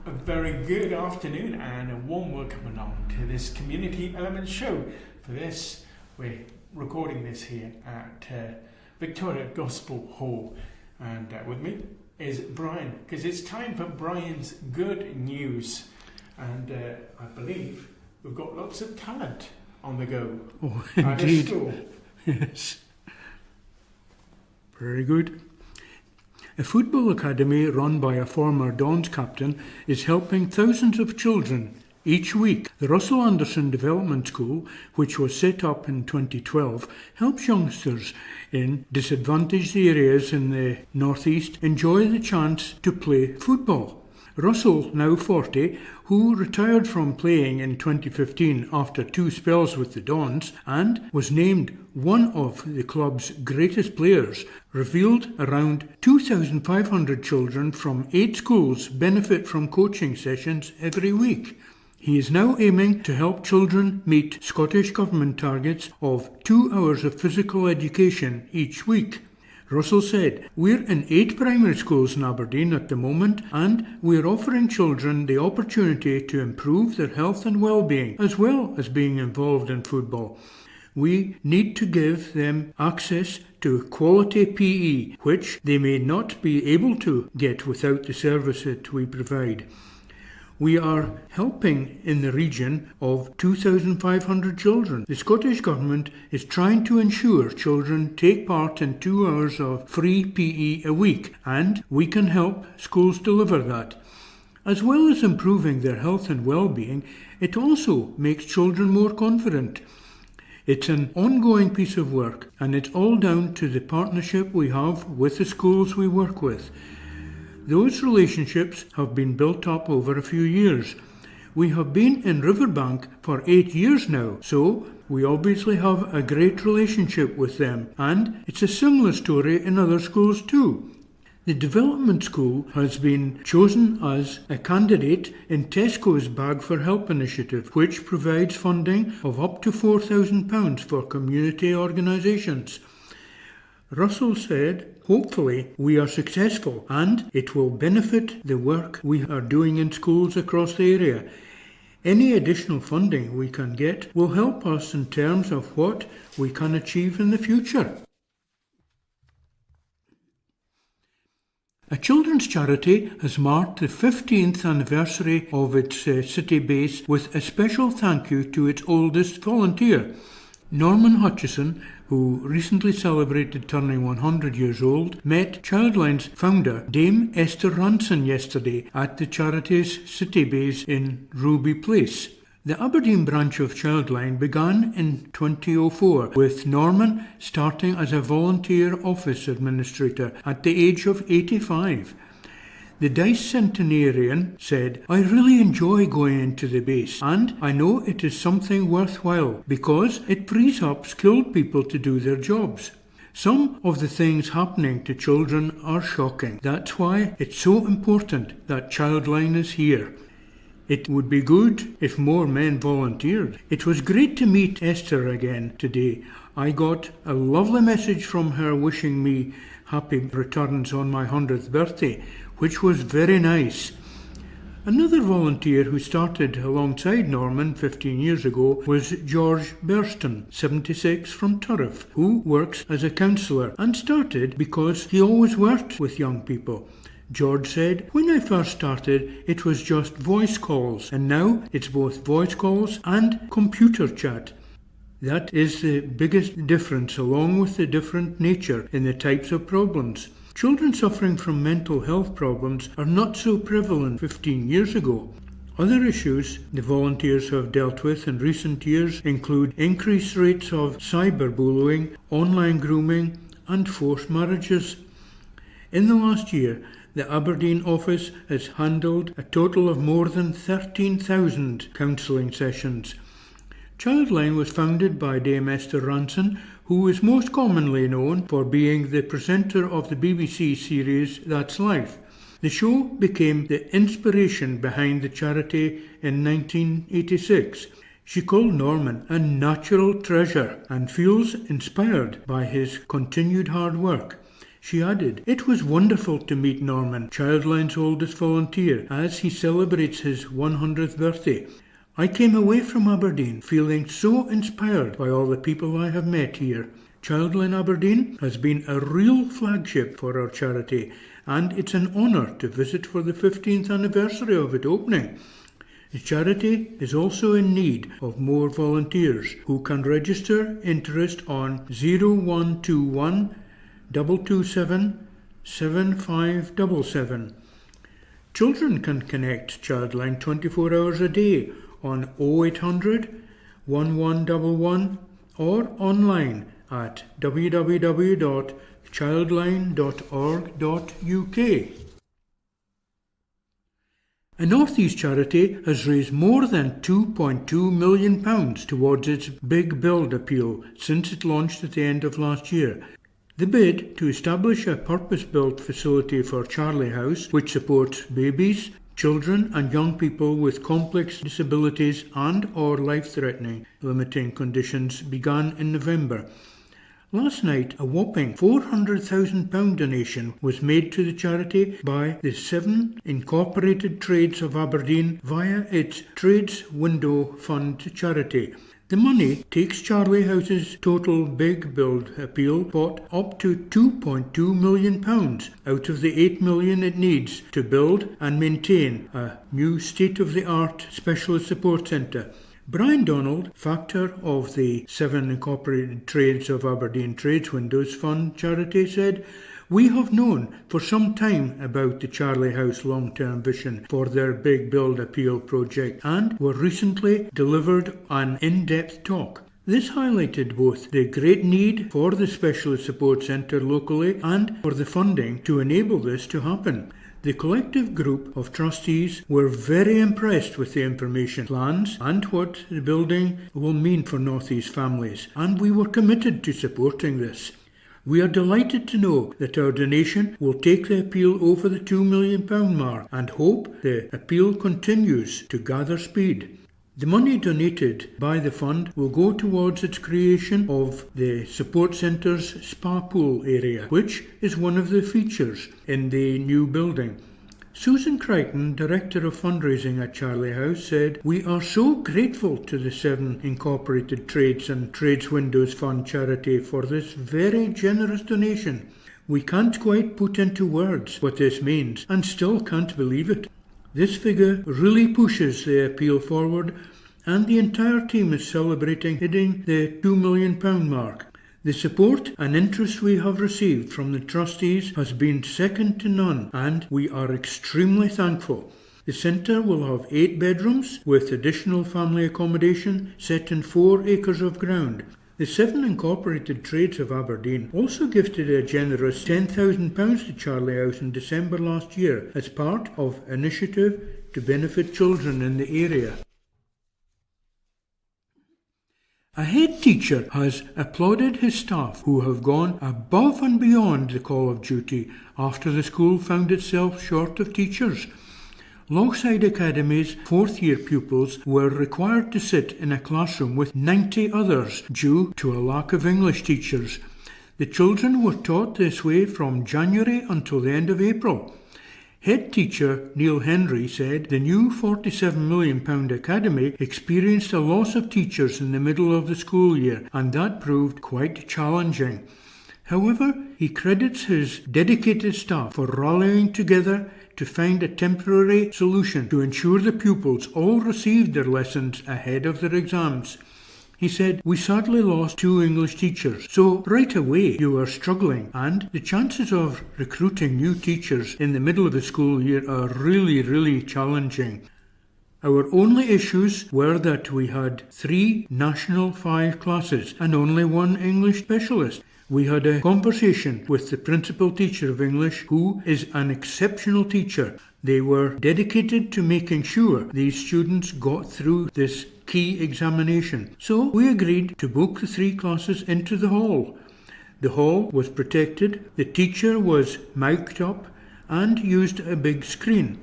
A very good afternoon and a warm welcome along to this Community Elements show. For this, we're recording this here at Victoria Gospel Hall, and with me is Brian, because it's time for Brian's good news, and I believe we've got lots of talent on the go. Oh, at indeed. a school. Yes. Very good. A football academy run by a former Dons captain is helping thousands of children each week. The Russell Anderson Development School, which was set up in 2012, helps youngsters in disadvantaged areas in the northeast enjoy the chance to play football. Russell, now 40, who retired from playing in 2015 after 2 spells with the Dons and was named one of the club's greatest players, revealed around 2,500 children from 8 schools benefit from coaching sessions every week. He is now aiming to help children meet Scottish Government targets of 2 hours of physical education each week. Russell said, "We're in 8 primary schools in Aberdeen at the moment, and we're offering children the opportunity to improve their health and well-being, as well as being involved in football. We need to give them access to quality PE, which they may not be able to get without the service that we provide. We are helping in the region of 2,500 children. The Scottish Government is trying to ensure children take part in 2 hours of free PE a week, and we can help schools deliver that. As well as improving their health and well-being, it also makes children more confident. It's an ongoing piece of work, and it's all down to the partnership we have with the schools we work with. Those relationships have been built up over a few years. We have been in Riverbank for 8 years now, so we obviously have a great relationship with them, and it's a similar story in other schools too. The development school has been chosen as a candidate in Tesco's Bag for Help initiative, which provides funding of up to £4,000 for community organisations. Russell said, "Hopefully we are successful and it will benefit the work we are doing in schools across the area. Any additional funding we can get will help us in terms of what we can achieve in the future." A children's charity has marked the 15th anniversary of its city base with a special thank you to its oldest volunteer. Norman Hutchison, who recently celebrated turning 100 years old, met Childline's founder, Dame Esther Ranson, yesterday at the charity's city base in Ruby Place. The Aberdeen branch of Childline began in 2004, with Norman starting as a volunteer office administrator at the age of 85. The Dice centenarian said, "I really enjoy going into the base, and I know it is something worthwhile because it frees up skilled people to do their jobs. Some of the things happening to children are shocking. That's why it's so important that Childline is here. It would be good if more men volunteered." It was great to meet Esther again today. I got a lovely message from her wishing me happy returns on my 100th birthday, which was very nice. Another volunteer who started alongside Norman 15 years ago was George Burston, 76, from Turriff, who works as a counsellor and started because he always worked with young people. George said, "When I first started, it was just voice calls, and now it's both voice calls and computer chat. That is the biggest difference, along with the different nature in the types of problems. Children suffering from mental health problems are not so prevalent 15 years ago. Other issues the volunteers have dealt with in recent years include increased rates of cyberbullying, online grooming, and forced marriages. In the last year, the Aberdeen office has handled a total of more than 13,000 counselling sessions. Childline was founded by Dame Esther Ranson, who is most commonly known for being the presenter of the BBC series That's Life. The show became the inspiration behind the charity in 1986. She called Norman a natural treasure and feels inspired by his continued hard work. She added, "It was wonderful to meet Norman, Childline's oldest volunteer, as he celebrates his 100th birthday. I came away from Aberdeen feeling so inspired by all the people I have met here. Childline Aberdeen has been a real flagship for our charity, and it's an honour to visit for the 15th anniversary of it opening. The charity is also in need of more volunteers who can register interest on 0121 227 7577. Children can connect Childline 24 hours a day on 0800 1111 or online at www.childline.org.uk. A North East charity has raised more than £2.2 million towards its Big Build appeal since it launched at the end of last year. The bid to establish a purpose-built facility for Charlie House, which supports babies, children and young people with complex disabilities and or life-threatening limiting conditions, began in November. Last night, a whopping £400,000 donation was made to the charity by the 7 Incorporated Trades of Aberdeen via its Trades Window Fund charity. The money takes Charlie House's total Big Build appeal pot up to £2.2 million out of the £8 million it needs to build and maintain a new state-of-the-art specialist support centre. Brian Donald, factor of the 7 Incorporated Trades of Aberdeen Trades Windows Fund charity, said, "We have known for some time about the Charlie House long-term vision for their Big Build Appeal project and were recently delivered an in-depth talk. This highlighted both the great need for the Specialist Support Centre locally and for the funding to enable this to happen. The collective group of trustees were very impressed with the information, plans and what the building will mean for North East families, and we were committed to supporting this. We are delighted to know that our donation will take the appeal over the £2 million mark and hope the appeal continues to gather speed. The money donated by the fund will go towards its creation of the Support Centre's spa pool area, which is one of the features in the new building. Susan Crichton, Director of Fundraising at Charlie House, said, "We are so grateful to the 7 Incorporated Trades and Trades Windows Fund charity for this very generous donation. We can't quite put into words what this means and still can't believe it. This figure really pushes the appeal forward, and the entire team is celebrating hitting the £2 million mark. The support and interest we have received from the trustees has been second to none, and we are extremely thankful. The centre will have 8 bedrooms with additional family accommodation set in 4 acres of ground. The 7 Incorporated Trades of Aberdeen also gifted a generous £10,000 to Charlie House in December last year as part of an initiative to benefit children in the area." A head teacher has applauded his staff who have gone above and beyond the call of duty after the school found itself short of teachers. Longside Academy's 4th-year pupils were required to sit in a classroom with 90 others due to a lack of English teachers. The children were taught this way from January until the end of April. Head teacher Neil Hendry said the new £47 million academy experienced a loss of teachers in the middle of the school year, and that proved quite challenging. However, he credits his dedicated staff for rallying together to find a temporary solution to ensure the pupils all received their lessons ahead of their exams. He said, "We sadly lost 2 English teachers, so right away you are struggling, and the chances of recruiting new teachers in the middle of the school year are really challenging. Our only issues were that we had 3 National 5 classes and only 1 English specialist. We had a conversation with the principal teacher of English, who is an exceptional teacher. They were dedicated to making sure these students got through this key examination. So we agreed to book the 3 classes into the hall. The hall was protected, the teacher was mic'd up and used a big screen.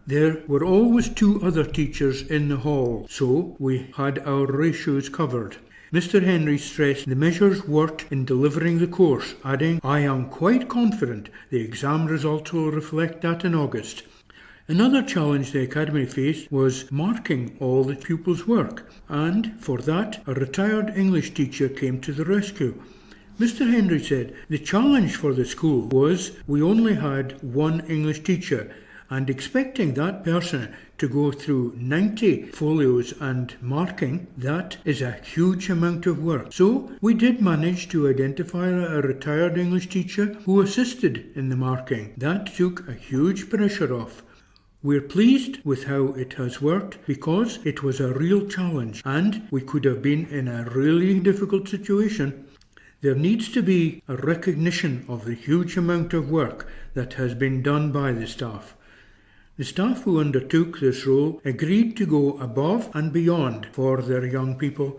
There were always 2 other teachers in the hall, so we had our ratios covered. Mr. Hendry stressed the measures worked in delivering the course, adding, "I am quite confident the exam results will reflect that in August." Another challenge the Academy faced was marking all the pupils' work, and for that a retired English teacher came to the rescue. Mr. Hendry said the challenge for the school was we only had one English teacher, and expecting that person to go through 90 folios and marking, that is a huge amount of work. So we did manage to identify a retired English teacher who assisted in the marking. That took a huge pressure off. We're pleased with how it has worked because it was a real challenge and we could have been in a really difficult situation. There needs to be a recognition of the huge amount of work that has been done by the staff. The staff who undertook this role agreed to go above and beyond for their young people.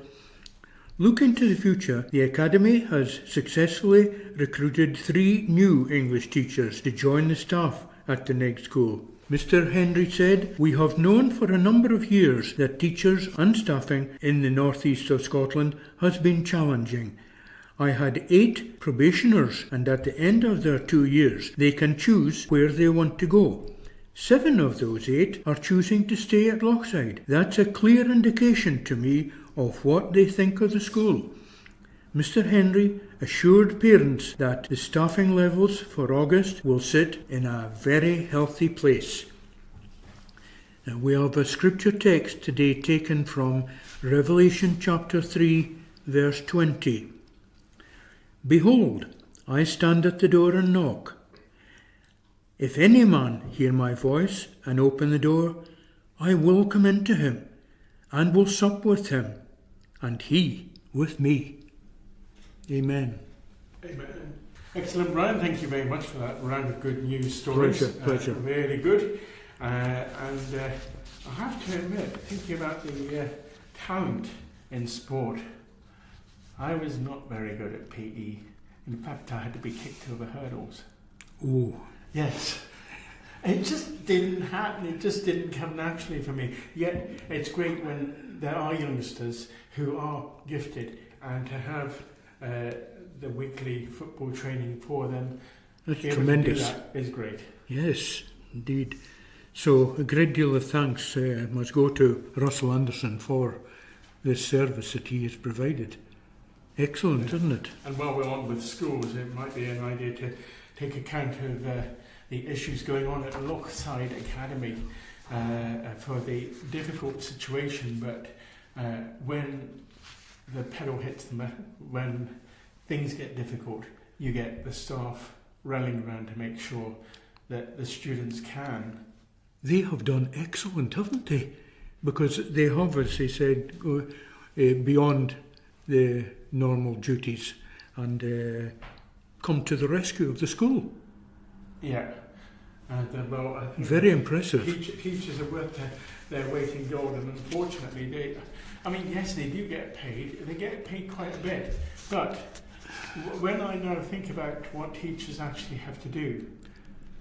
Looking to the future, the Academy has successfully recruited 3 new English teachers to join the staff at the next school. Mr. Hendry said, "We have known for a number of years that teachers and staffing in the northeast of Scotland has been challenging. I had 8 probationers and at the end of their 2 years they can choose where they want to go. 7 of those 8 are choosing to stay at Lochside. That's a clear indication to me of what they think of the school." Mr. Hendry assured parents that the staffing levels for August will sit in a very healthy place. Now we have a scripture text today taken from Revelation chapter 3 verse 20. "Behold, I stand at the door and knock. If any man hear my voice and open the door, I will come into him and will sup with him, and he with me." Amen. Amen. Excellent, Brian. Thank you very much for that round of good news stories. Pleasure. Really good. I have to admit, thinking about the talent in sport, I was not very good at PE. In fact, I had to be kicked over hurdles. Oh. Yes. It just didn't happen. It just didn't come naturally for me. Yet it's great when there are youngsters who are gifted, and to have the weekly football training for them. That's tremendous. That is great. Yes, indeed. So a great deal of thanks must go to Russell Anderson for this service that he has provided. Excellent, isn't it? And while we're on with schools, it might be an idea to take account of the issues going on at Longside Academy for the difficult situation, but when the pedal hits the metal, when things get difficult, you get the staff rallying around to make sure that the students can. They have done excellent, haven't they? Because they have, as they said, go beyond the normal duties and come to the rescue of the school. Yeah. And well, I think very impressive. Teachers are worth their weight in gold, and unfortunately, yes, they do get paid. They get paid quite a bit, but when I now think about what teachers actually have to do,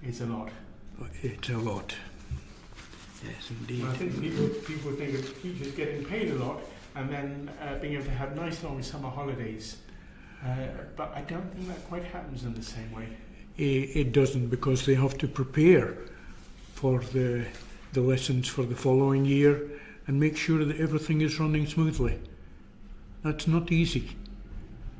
it's a lot. It's a lot. Yes, indeed. I think people think of teachers getting paid a lot and then being able to have nice long summer holidays, but I don't think that quite happens in the same way. It doesn't, because they have to prepare for the lessons for the following year and make sure that everything is running smoothly. That's not easy.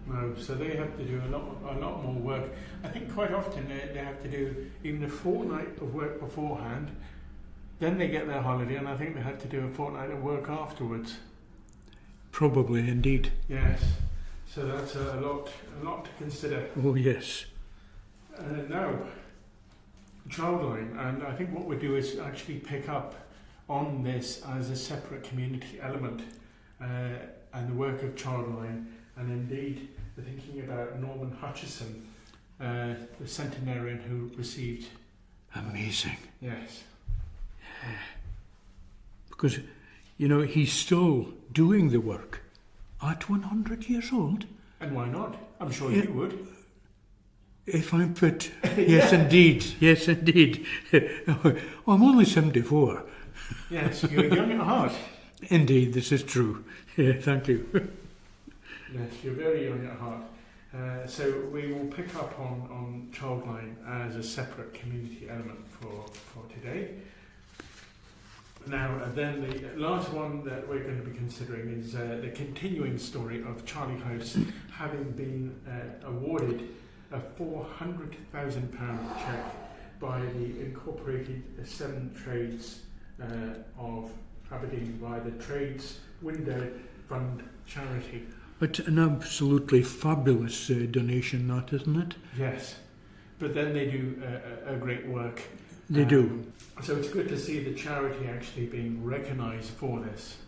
No, so they have to do a lot more work. I think quite often they have to do even a fortnight of work beforehand, then they get their holiday, and I think they have to do a fortnight of work afterwards. Probably, indeed. Yes, so that's a lot to consider. Oh yes. Now, Childline, and I think what we'll do is actually pick up on this as a separate community element, and the work of Childline, and indeed the thinking about Norman Hutchison, the centenarian who received. Amazing. Yes. Yeah. Because, he's still doing the work at 100 years old. And why not? I'm sure you would. If I'm fit. Yes, indeed. Yes, indeed. I'm only 74. Yes, you're young at heart. Indeed, this is true. Yeah, thank you. Yes, you're very young at heart. So we will pick up on Childline as a separate community element for today. Now, then the last one that we're going to be considering is the continuing story of Charlie House having been awarded a £400,000 cheque by the Incorporated Seven Trades of Aberdeen by the Trades Window Fund charity. But an absolutely fabulous donation, that, isn't it? Yes, but then they do a great work. They do. So it's good to see the charity actually being recognised for this.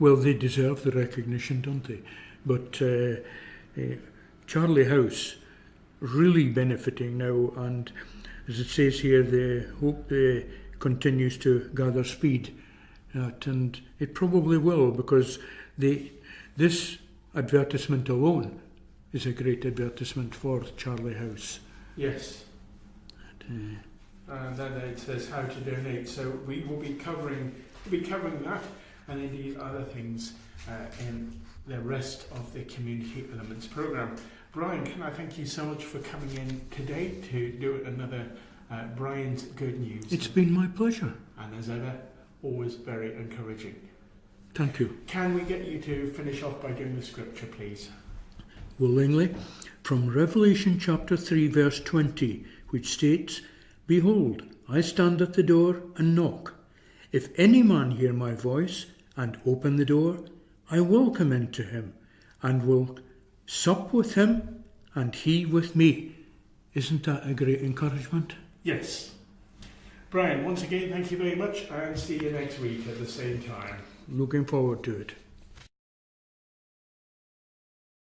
Well, they deserve the recognition, don't they? But Charlie House really benefiting now, and as it says here, they hope they continues to gather speed. And it probably will, because this advertisement alone is a great advertisement for Charlie House. Yes. And then it says how to donate. So we will be covering that and indeed other things in the rest of the Community Elements programme. Brian, can I thank you so much for coming in today to do another Brian's Good News. It's been my pleasure. And as ever, always very encouraging. Thank you. Can we get you to finish off by doing the scripture, please? Willingly, from Revelation chapter 3 verse 20, which states, "Behold, I stand at the door and knock. If any man hear my voice and open the door, I will come into him and will sup with him and he with me." Isn't that a great encouragement? Yes. Brian, once again, thank you very much and see you next week at the same time. Looking forward to it.